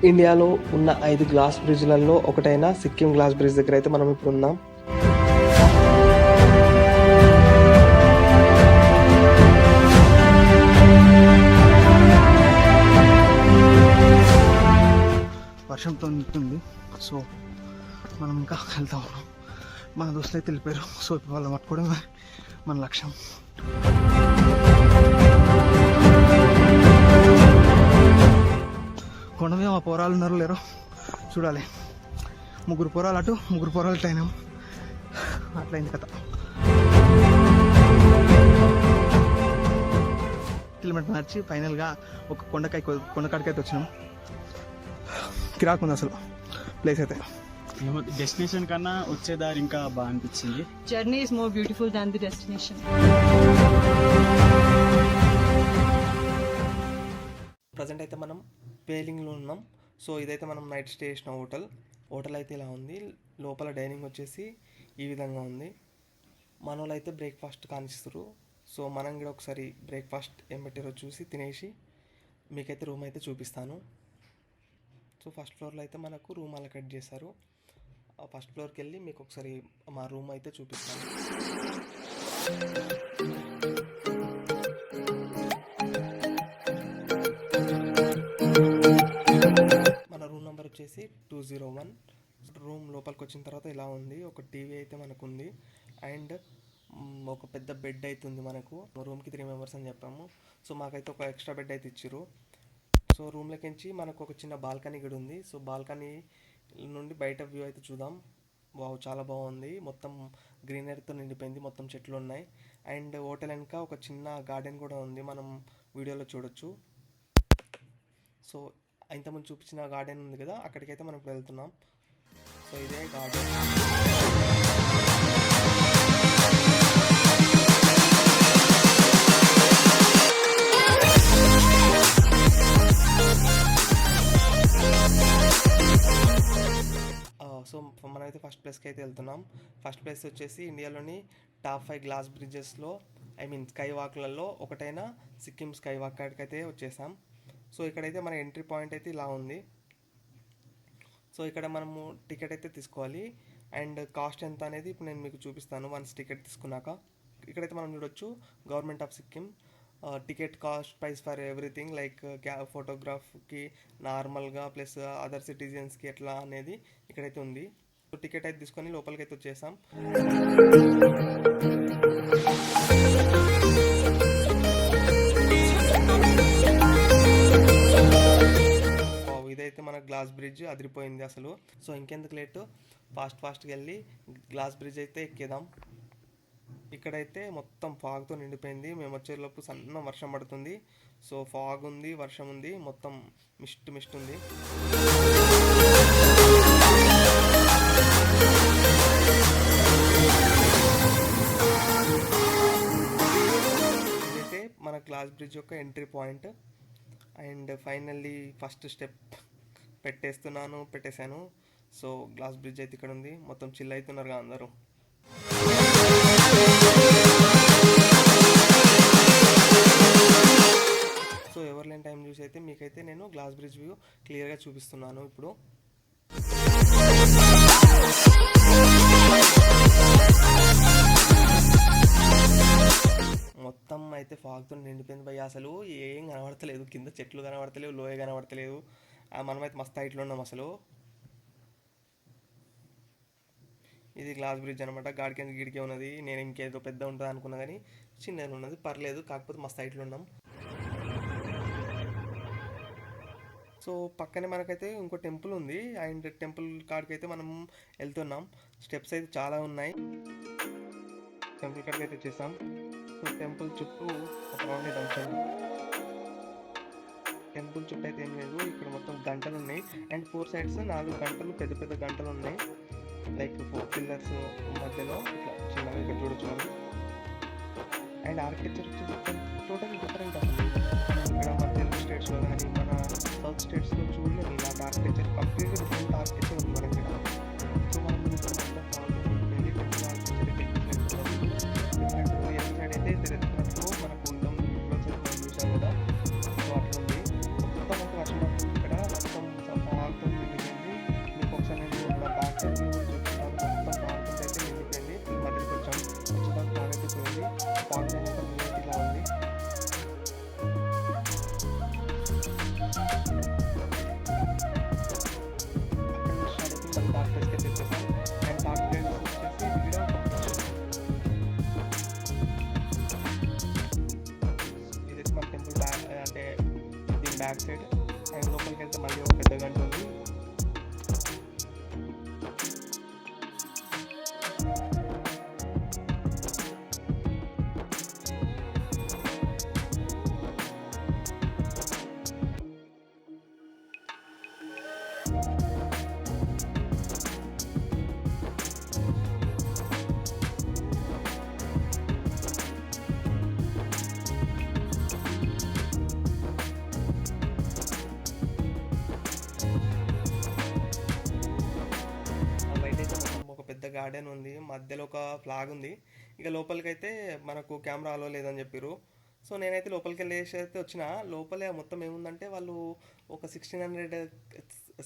ఇండియాలో ఉన్న 5 గ్లాస్ బ్రిడ్జ్లలో ఒకటైన సిక్కిం గ్లాస్ బ్రిడ్జ్ దగ్గర అయితే మనం ఇప్పుడు ఉన్నాం. వర్షంతో నింటుంది. సో మనం ఇంకా వెళ్తా ఉన్నాం. మన దోస్తులు అయితే వెళ్ళిపోయారు. సో ఇప్పుడు వాళ్ళని పట్టుకోవడమే మన లక్ష్యం. కొండ మీద మా పోరాలు ఉన్నారో లేరో చూడాలి. 3 పోరాలు అటు 3 పోరాలు ఇటు అయినాం. అట్లయింది కథ. కిలోమీటర్ నడిచి ఫైనల్గా ఒక కొండకాడికైతే వచ్చినాం. కిరాకుంది అసలు ప్లేస్ అయితే. డెస్టినేషన్ కన్నా వచ్చే దారి ఇంకా బాగా అనిపించింది. Journey is more beautiful than the destination. Present అయితే మనం పేలింగ్లో ఉన్నాం. సో ఇదైతే మనం నైట్ స్టే చేసిన హోటల్ అయితే ఇలా ఉంది. లోపల డైనింగ్ వచ్చేసి ఈ విధంగా ఉంది. మన వాళ్ళు అయితే బ్రేక్ఫాస్ట్ కానిస్తారు. సో మనం కూడా ఒకసారి బ్రేక్ఫాస్ట్ ఏం పెట్టారో చూసి తినేసి మీకైతే రూమ్ అయితే చూపిస్తాను. సో ఫస్ట్ ఫ్లోర్లో అయితే మనకు రూమ్ అలొకేట్ చేశారు. ఆ ఫస్ట్ ఫ్లోర్కి వెళ్ళి మీకు ఒకసారి మా రూమ్ అయితే చూపిస్తాను. మన రూమ్ నెంబర్ వచ్చేసి 201. రూమ్ లోపలికి వచ్చిన తర్వాత ఇలా ఉంది. ఒక టీవీ అయితే మనకు ఉంది అండ్ ఒక పెద్ద బెడ్ అయితే ఉంది. మనకు రూమ్కి 3 మెంబర్స్ అని చెప్పాము. సో మాకైతే ఒక ఎక్స్ట్రా బెడ్ అయితే ఇచ్చారు. సో రూమ్లోకి నుంచి మనకు ఒక చిన్న బాల్కనీ కూడా ఉంది. సో బాల్కనీ నుండి బయట వ్యూ అయితే చూద్దాం. వావ్, చాలా బాగుంది. మొత్తం గ్రీనరీతో నిండిపోయింది. మొత్తం చెట్లు ఉన్నాయి అండ్ హోటల్ వెనక ఒక చిన్న గార్డెన్ కూడా ఉంది. మనం వీడియోలో చూడొచ్చు. సో ఇంతకుముందు చూపించిన గార్డెన్ ఉంది కదా, అక్కడికైతే మనం ఇప్పుడు వెళ్తున్నాం. సో ఇదే గార్డెన్. సో మనమైతే ఫస్ట్ ప్లేస్కి అయితే వెళ్తున్నాం. ఫస్ట్ ప్లేస్ వచ్చేసి ఇండియాలోని టాప్ 5 గ్లాస్ బ్రిడ్జెస్లో స్కై వాక్లలో ఒకటైన సిక్కిం స్కై వాక్ కాడికైతే వచ్చేసాం. సో ఇక్కడైతే మన ఎంట్రీ పాయింట్ అయితే ఇలా ఉంది. సో ఇక్కడ మనము టికెట్ అయితే తీసుకోవాలి అండ్ కాస్ట్ ఎంత అనేది ఇప్పుడు నేను మీకు చూపిస్తాను. వన్స్ టికెట్ తీసుకున్నాక ఇక్కడైతే మనం చూడొచ్చు government of Sikkim ticket cost price for everything like ఫోటోగ్రాఫ్కి నార్మల్గా ప్లస్ అదర్ సిటిజన్స్కి ఎట్లా అనేది ఇక్కడైతే ఉంది. సో టికెట్ అయితే తీసుకొని లోపలికి అయితే వచ్చేసాం. ఇదైతే మన గ్లాస్ బ్రిడ్జ్ అదిరిపోయింది అసలు. సో ఇంకెందుకు లేటు, ఫాస్ట్గా వెళ్ళి గ్లాస్ బ్రిడ్జ్ అయితే ఎక్కేదాం. ఇక్కడైతే మొత్తం ఫాగ్తో నిండిపోయింది. మేము వచ్చేలోపు సన్న వర్షం పడుతుంది. సో ఫాగ్ ఉంది, వర్షం ఉంది, మొత్తం మిస్ట్ ఉంది. ఇదైతే మన గ్లాస్ బ్రిడ్జ్ యొక్క entry point and finally first step పెట్టేశాను. సో గ్లాస్ బ్రిడ్జ్ అయితే ఇక్కడ ఉంది. మొత్తం చిల్ అవుతున్నారు అందరూ. సో ఎవరు లేని టైం చూసి అయితే మీకైతే నేను గ్లాస్ బ్రిడ్జ్ వ్యూ క్లియర్గా చూపిస్తున్నాను. ఇప్పుడు మొత్తం అయితే ఫాగ్తో నిండిపోయింది భయ్య. అసలు ఏం కనబడతలేదు, కింద చెట్లు కనబడతలేవు, లోయ కనబడతలేదు. మనమైతే మస్తు హైట్లో ఉన్నాం అసలు. ఇది గ్లాస్ బ్రిడ్జ్ అనమాట. గిడికే ఉన్నది. నేను ఇంకేదో పెద్ద ఉంటుంది అనుకున్నా కానీ చిన్నది ఉన్నది, పర్లేదు. కాకపోతే మస్తు హైట్లో ఉన్నాం. సో పక్కనే మనకైతే ఇంకో టెంపుల్ ఉంది అండ్ టెంపుల్ కాడికైతే మనం వెళ్తున్నాం. స్టెప్స్ అయితే చాలా ఉన్నాయి. టెంపుల్ కాడికి అయితే వచ్చేసాం. సో టెంపుల్ చుట్టూ ఒక రౌండ్ వేద్దాం. టెంపుల్ చుట్టూ అయితే ఏం లేదు. ఇక్కడ మొత్తం గంటలు ఉన్నాయి అండ్ 4 sides 4 గంటలు, పెద్ద గంటలు ఉన్నాయి. లైక్ 4 pillars మధ్యలో ఇట్లా చిన్నగా ఇక్కడ చూడొచ్చు మనం. అండ్ ఆర్కిటెక్చర్ వచ్చేసి టోటల్ డిఫరెంట్ అసలు. ఇక్కడ మన తెలుగు స్టేట్స్లో కానీ మన సౌత్ స్టేట్స్లో చూడలేదు ఇలాంటి ఆర్కిటెక్చర్. కంప్లీట్గా డిఫరెంట్ ఆర్కిటెక్చర్ ఉంది మన ఇక్కడ. సో మనం డిఫరెంట్ సైడ్ అయితే తెలుగులో మనకు బ్యాక్ సైడ్. అండ్ లోపలికి వెళ్తే మళ్ళీ ఒక పెద్ద గంట ఉంది. ఒక పెద్ద గార్డెన్ ఉంది, మధ్యలో ఒక ఫ్లాగ్ ఉంది. ఇక లోపలికైతే మనకు కెమెరా అలో లేదని చెప్పారు. సో నేనైతే లోపలికి వెళ్ళేసి అయితే వచ్చిన. లోపలే మొత్తం ఏముందంటే వాళ్ళు ఒక 1600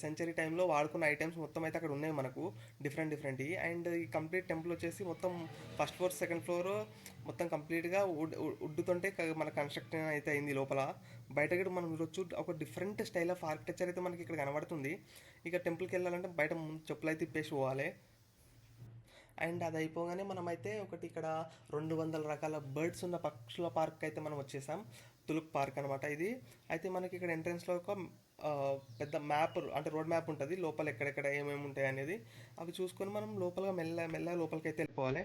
సెంచరీ టైంలో వాడుకున్న ఐటమ్స్ మొత్తం అయితే అక్కడ ఉన్నాయి మనకు, డిఫరెంట్. అండ్ ఈ కంప్లీట్ టెంపుల్ వచ్చేసి మొత్తం ఫస్ట్ ఫ్లోర్ సెకండ్ ఫ్లోర్ మొత్తం కంప్లీట్గా ఉడ్డుతుంటే మన కన్స్ట్రక్షన్ అయితే అయింది. లోపల బయట కూడా మనం చూడొచ్చు, ఒక డిఫరెంట్ స్టైల్ ఆఫ్ ఆర్కిటెక్చర్ అయితే మనకి ఇక్కడ కనబడుతుంది. ఇక టెంపుల్కి వెళ్ళాలంటే బయట చెప్పులు అయితే ఇప్పేసి పోవాలి. అండ్ అది అయిపోగానే మనమైతే ఒకటి ఇక్కడ 200 రకాల బర్డ్స్ ఉన్న పక్షుల పార్క్ అయితే మనం వచ్చేసాం. తులుక్ పార్క్ అనమాట ఇది. అయితే మనకి ఇక్కడ ఎంట్రన్స్లో ఒక పెద్ద మ్యాప్, అంటే రోడ్ మ్యాప్ ఉంటుంది, లోపల ఎక్కడెక్కడ ఏమేమి ఉంటాయి అనేది. అవి చూసుకొని మనం లోపలగా మెల్లగా లోపలికి అయితే వెళ్ళిపోవాలి.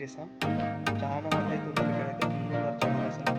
చేసాం. చాలా మంది అయితే ఉన్నారు ఇక్కడైతే, ఉన్నారు చాలా అసలు.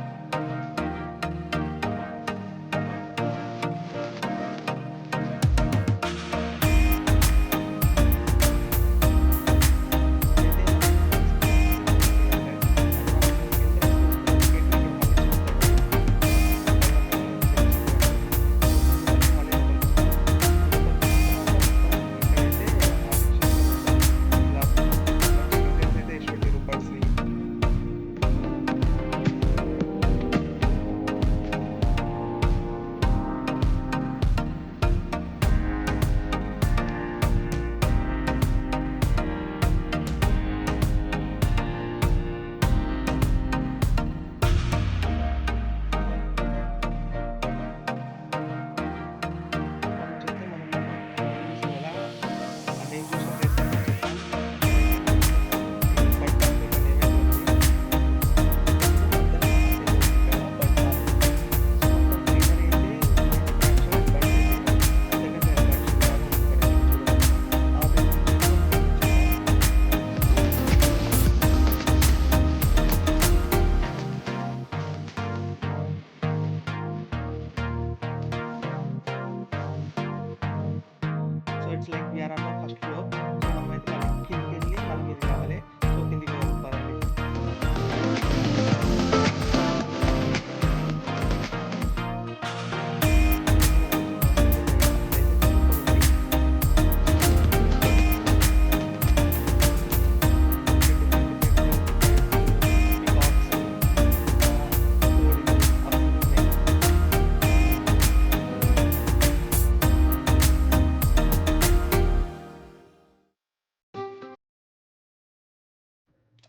It's like we are on first floor. So మనమైతే కిందికి వెళ్ళి మళ్ళీ మీదకి రావాలి. సో కిందికి వెళ్ళిపోవాలి.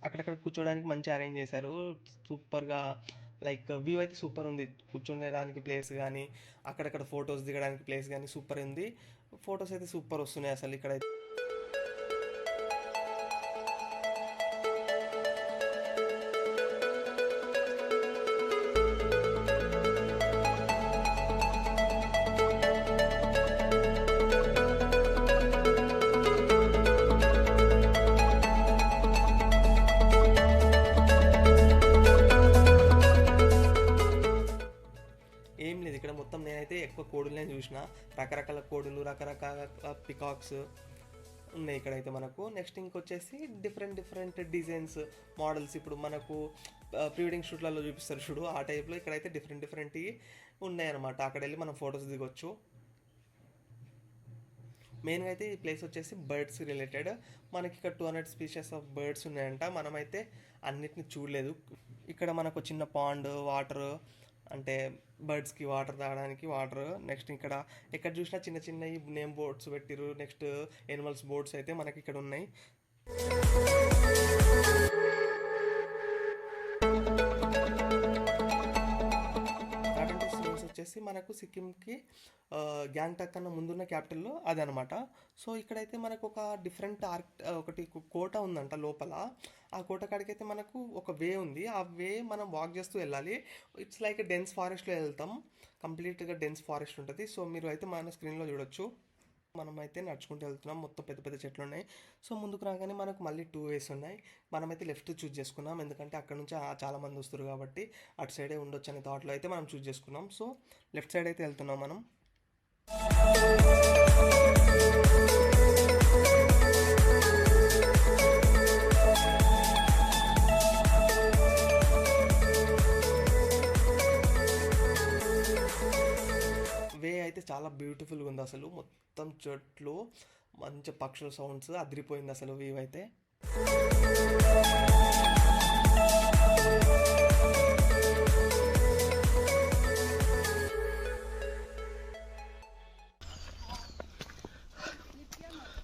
అక్కడక్కడ కూర్చోడానికి మంచి అరేంజ్ చేశారు, సూపర్గా. లైక్ వ్యూ అయితే సూపర్ ఉంది, కూర్చోడానికి ప్లేస్ కానీ అక్కడక్కడ ఫొటోస్ దిగడానికి ప్లేస్ కానీ సూపర్ ఉంది. ఫొటోస్ అయితే సూపర్ వస్తున్నాయి అసలు ఇక్కడ. ఏం లేదు ఇక్కడ మొత్తం నేనైతే ఎక్కువ కోడులనే చూసిన, రకరకాల కోడులు, రకరకాల పికాక్స్ ఉన్నాయి ఇక్కడైతే మనకు. నెక్స్ట్ ఇంకొచ్చేసి డిఫరెంట్ డిజైన్స్, మోడల్స్. ఇప్పుడు మనకు ప్రీ వెడ్డింగ్ షూట్లలో చూపిస్తారు చూడు, ఆ టైప్లో ఇక్కడైతే డిఫరెంట్ ఉన్నాయన్నమాట. అక్కడ వెళ్ళి మనం ఫొటోస్ దిగొచ్చు. మెయిన్గా అయితే ఈ ప్లేస్ వచ్చేసి బర్డ్స్ రిలేటెడ్. మనకి ఇక్కడ 200 స్పీషీస్ ఆఫ్ బర్డ్స్ ఉన్నాయంట. మనమైతే అన్నిటిని చూడలేదు. ఇక్కడ మనకు చిన్న పాండ్, వాటర్, అంటే బర్డ్స్కి వాటర్ తాగడానికి వాటర్. నెక్స్ట్ ఇక్కడ ఎక్కడ చూసినా చిన్న చిన్న నేమ్ బోర్డ్స్ పెట్టిరు. నెక్స్ట్ ఎనిమల్స్ బోర్డ్స్ అయితే మనకి ఇక్కడ ఉన్నాయి. వచ్చేసి మనకు సిక్కింకి గ్యాంగ్టాక్ కన్నా ముందున్న క్యాపిటల్లో అదనమాట. సో ఇక్కడైతే మనకు ఒక డిఫరెంట్ ఒకటి కోట ఉందంట లోపల. ఆ కోట కాడికైతే మనకు ఒక వే ఉంది. ఆ వే మనం వాక్ చేస్తూ వెళ్ళాలి. ఇట్స్ లైక్ డెన్స్ ఫారెస్ట్లో వెళ్తాం. కంప్లీట్గా డెన్స్ ఫారెస్ట్ ఉంటుంది. సో మీరు అయితే మన స్క్రీన్లో చూడొచ్చు. మనమైతే నడుచుకుంటూ వెళ్తున్నాం. మొత్తం పెద్ద పెద్ద చెట్లు ఉన్నాయి. సో ముందుకు రాగానే మనకు మళ్ళీ 2 వేస్ ఉన్నాయి. మనమైతే లెఫ్ట్ చూస్ చేసుకున్నాం, ఎందుకంటే అక్కడ నుంచి చాలామంది వస్తారు కాబట్టి అటు సైడే ఉండొచ్చు అనే థాట్లో అయితే మనం చూస్ చేసుకున్నాం. సో లెఫ్ట్ సైడ్ అయితే వెళ్తున్నాం మనం. వే అయితే చాలా బ్యూటిఫుల్గా ఉంది అసలు. మొత్తం చెట్లు, మంచి పక్షుల సౌండ్స్, అదిరిపోయింది అసలు వ్యూ అయితే.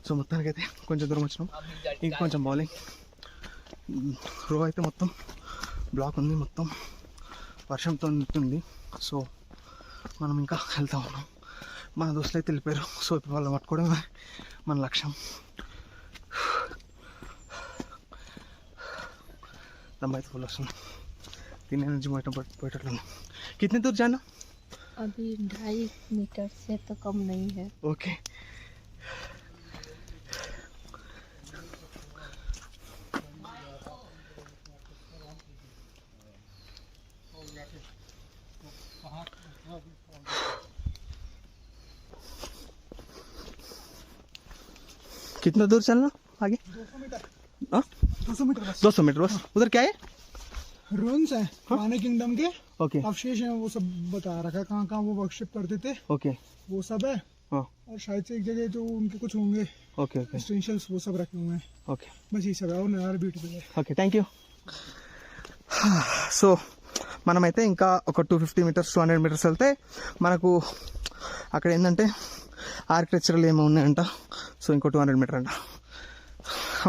సో మొత్తానికైతే కొంచెం దూరం వచ్చినాం. ఇంకొంచెం బౌలింగ్ రో అయితే మొత్తం బ్లాక్ ఉంది, మొత్తం వర్షంతో ఉంటుంది. సో మనం ఇంకా వెళ్తూ ఉన్నాం. మన దోస్తులు అయితే వెళ్ళిపోయారు. సో ఇప్పుడు వాళ్ళని పట్టుకోవడమే మన లక్ష్యం. దమ్ అయితే ఫుల్ వస్తుంది. తినే నుంచి పోయేటట్లు. కితనే దూర్ జానా? अभी 2.5 मीटर से तो कम नहीं है. ఓకే. कितना दूर चलना आगे? 200 मीटर बस. 200 मीटर बस. उधर क्या है? रून्स है माने किंगडम के ओके अवशेष हैं, वो सब बता रखा कहाँ कहाँ वो वर्कशिप करते थे, ओके वो सब है. हाँ और शायद से एक जगह जो उनके कुछ होंगे ओके ओके एसेंशियल्स वो सब रखे हुए हैं. ओके बस ये सब है और नज़ारा ब्यूटीफुल है. Okay thank you. సో మనమైతే ఇంకా ఒక 250 మీటర్స్ 200 మీటర్స్ వెళ్తే మనకు అక్కడ ఏంటంటే ఆర్కిటెక్చరల్ ఏమో ఉన్నాయంట. సో ఇంకో 200 మీటర్ అంట.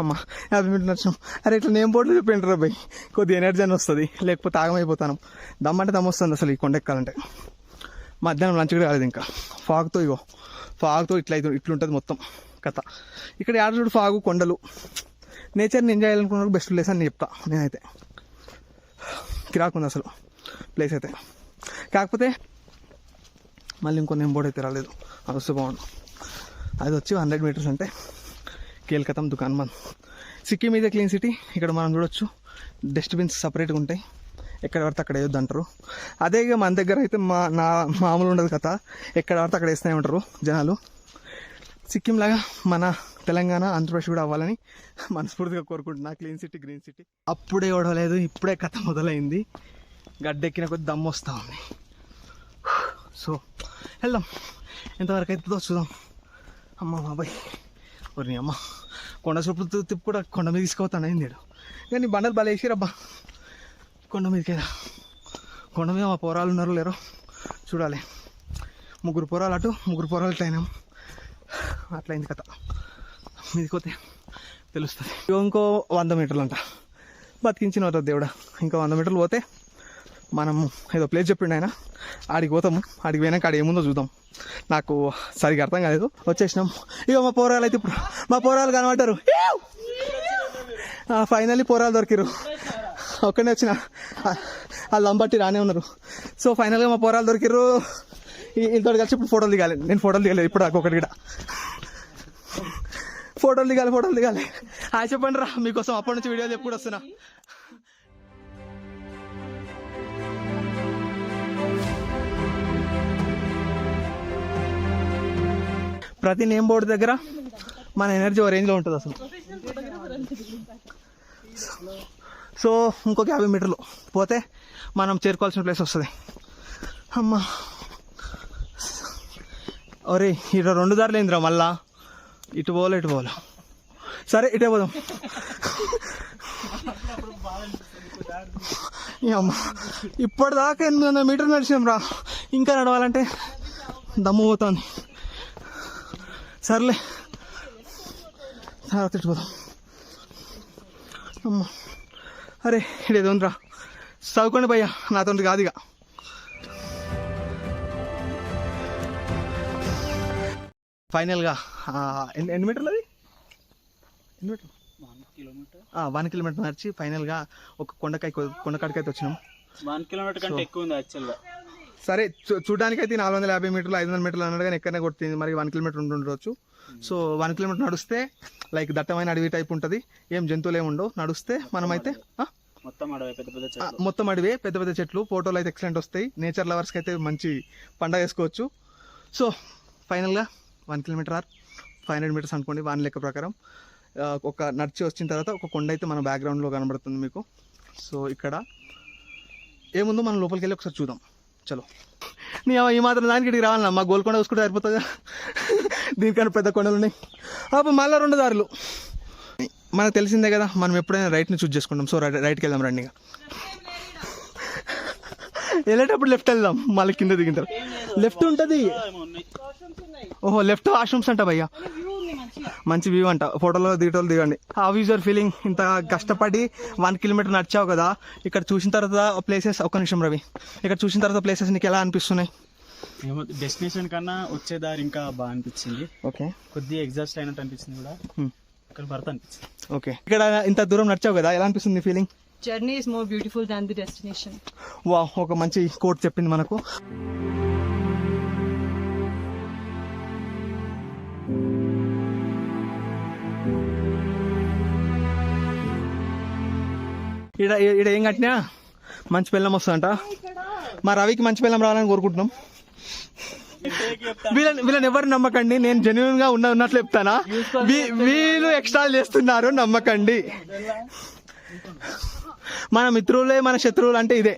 అమ్మ 50 మీటర్లు వచ్చినాం. అరే ఇట్లా నేమ్ బోర్డులు చెప్పండి బాయ్, కొద్దిగా ఎనర్జీ అని వస్తుంది, లేకపోతే ఆగమైపోతాను. దమ్మంటే దమ్ వస్తుంది అసలు ఈ కొండ ఎక్కాలంటే. మధ్యాహ్నం లంచ్ కూడా కాలేదు ఇంకా. ఫాగ్తో ఇట్లుంటుంది మొత్తం కథ. ఇక్కడ ఆడ ఫాగు, కొండలు, నేచర్ని ఎంజాయ్ చేయాలనుకున్న బెస్ట్ ప్లేస్ అని నేను చెప్తా. నేనైతే కిరాకుంది అసలు ప్లేస్ అయితే. కాకపోతే మళ్ళీ ఇంకో నేమ్ బోర్డు అయితే రాలేదు, అది వస్తే బాగుండు. అది వచ్చి 100 మీటర్స్ అంటే కేల్కతం దుకాన్ బంద్. Sikkim is clean city. ఇక్కడ మనం చూడొచ్చు డస్ట్బిన్స్ సపరేట్గా ఉంటాయి, ఎక్కడ పడితే అక్కడ వేయొద్దు అంటారు. అదే ఇక మన దగ్గర అయితే మామూలు ఉండదు కదా, ఎక్కడ పడితే అక్కడ వేస్తూనే ఉంటారు జనాలు. సిక్కిం లాగా మన తెలంగాణ ఆంధ్రప్రదేశ్ కూడా అవ్వాలని మనస్ఫూర్తిగా కోరుకుంటున్నా. Clean city, green city. అప్పుడే ఓడలేదు, ఇప్పుడే కథ మొదలైంది. గడ్డెక్కిన కొద్ది దమ్ము వస్తూ ఉంది. సో వెళ్దాం, ఎంతవరకు అవుతుందో చూద్దాం. అమ్మ బాబాయ్, ఒరి అమ్మ కొండ చూపు తిప్పు కూడా కొండ మీద తీసుకుపోతాను అయింది. కానీ బండలు బల వేసిరబ్బా కొండ మీదకేదా. కొండ మీద మా పోరాలు ఉన్నారో లేరో చూడాలి. 3 పోరాలు అటు, 3 పోరాలు ఇట్లా అయినాం. అట్లయింది కథ. మీదకి పోతే తెలుస్తుంది. ఇంకో 100 మీటర్లు అంట. బతికించిన అవుతుంది దేవుడా. ఇంకా 100 మీటర్లు పోతే మనము ఏదో ప్లేస్ చెప్పిండు ఆయన, ఆడికి పోతాము. ఆడికి పోయినాక ఆడ ఏముందో చూద్దాం. నాకు సరిగ్గా అర్థం కాలేదు. వచ్చేసినాం. ఇక మా పోరాలు అయితే ఇప్పుడు మా పోరాలు కనబడ్డారు. ఫైనల్లీ పోరాలు దొరికిరు. ఒక్కడే వచ్చిన వాళ్ళు లంబట్టి రానే ఉన్నారు. సో ఫైనల్గా మా పోరాలు దొరికిరు. ఇంతో కలిసి ఇప్పుడు ఫోటోలు దిగాలి. నేను ఫోటోలు దిగలేదు ఇప్పుడు ఒకటి కూడా. ఫోటోలు దిగాలి. చెప్పండి రా, మీకోసం అప్పటి నుంచి వీడియోలు ఎప్పుడు వస్తున్నా. ప్రతి నేమ్ బోర్డు దగ్గర మన ఎనర్జీ ఓ రేంజ్లో ఉంటుంది అసలు. సో ఇంకొక 50 మీటర్లు పోతే మనం చేరుకోవాల్సిన ప్లేస్ వస్తుంది. అమ్మా ఒరే, ఇటు 2 దారులు ఏందిరా మళ్ళా, ఇటు పోలే. సరే ఇటే పోదాం. అమ్మ ఇప్పటిదాకా 800 మీటర్లు నడిచినాం రా, ఇంకా నడవాలంటే దమ్ము పోతుంది. సర్లే తర్వాత పోదాం. అమ్మ అరే ఇదేదో రా, చదువుకోండి భయ్యా, నాతో కాదు ఇక. ఫైనల్గా ఎన్ని మీటర్లు అది? ఎన్ని మీటర్లు? 1 కిలోమీటర్ నడిచి ఫైనల్గా ఒక కొండకాడికైతే వచ్చినాం. 1 కిలోమీటర్ కంటే ఎక్కువ ఉంది యాక్చువల్గా. సరే చూడడానికైతే 450 మీటర్లు 500 మీటర్లు అన్నాడు కానీ ఎక్కడనే కొట్టింది, మరి 1 కిలోమీటర్ ఉండొచ్చు. సో 1 కిలోమీటర్ నడిస్తే లైక్ దట్టమైన అడవి టైప్ ఉంటుంది, ఏం జంతువులు ఏమి ఉండవు. నడిస్తే మనమైతే మొత్తం అడవి, పెద్ద పెద్ద చెట్లు. మొత్తం అడవి, పెద్ద పెద్ద చెట్లు, ఫోటోలు అయితే ఎక్సలెంట్ వస్తాయి. నేచర్ లవర్స్కి అయితే మంచి పండగ వేసుకోవచ్చు. సో ఫైనల్గా 1 కిలోమీటర్ ఆర్ 500 మీటర్స్ అనుకోండి వాని లెక్క ప్రకారం. ఒక నడిచి వచ్చిన తర్వాత ఒక కొండ అయితే మన బ్యాక్గ్రౌండ్లో కనబడుతుంది మీకు. సో ఇక్కడ ఏముందో మనం లోపలికి వెళ్ళి ఒకసారి చూద్దాం. చలో, నీ ఈ మాత్రం దానికి ఇక్కడికి రావాలన్నా, మా గోల్కొండ చూసుకుంటే సరిపోతుందా? దీనికన్నా పెద్ద కొండలు ఉన్నాయి. అప్పుడు మళ్ళీ 2 దారులు. మనకు తెలిసిందే కదా, మనం ఎప్పుడైనా రైట్ని చూస్ చేసుకుంటాం. సో రైట్కి వెళ్దాం రండి. వెళ్ళేటప్పుడు లెఫ్ట్ వెళ్దాం, మళ్ళీ కింద దిగిన తర్వాత లెఫ్ట్ ఉంటుంది. ఓహో లెఫ్ట్ వాష్రూమ్స్ అంట భయ్యా, మంచి వ్యూ అంట. ఫోటోలో దిగటోళ్ళు దిగండి. How is your feeling? ఇంత కష్టపడి 1 కిలోమీటర్ నడిచావు కదా, ఇక్కడ చూసిన తర్వాత ప్లేసెస్, ఒక్క నిమిషం రవి, ఇక్కడ చూసిన తర్వాత ప్లేసెస్ నీకు ఎలా అనిపిస్తున్నాయి? డెస్టినేషన్ కన్నా వచ్చే దారి ఇంకా బాగా అనిపించింది. ఓకే, కొద్దిగా ఎగ్జాస్ట్ అయినట్టు అనిపించింది కూడా, ఇక్కడ భర్త అనిపించింది. ఓకే, ఇక్కడ ఇంత దూరం నడిచావు కదా, ఎలా అనిపిస్తుంది feeling? Journey is more beautiful than the destination. వా, ఒక మంచి కోట్ చెప్పింది మనకు. ఈడ ఏం కట్టినా మంచి పిల్లం వస్తుందంట. మా రవికి మంచి పిల్లం రావాలని కోరుకుంటున్నాం. వీళ్ళని ఎవరు నమ్మకండి, నేను జెన్యున్ గా ఉన్నట్లు చెప్తానా. వీళ్ళు ఎక్స్ట్రా చేస్తున్నారు, నమ్మకండి. మన మిత్రులే మన శత్రువులు అంటే ఇదే.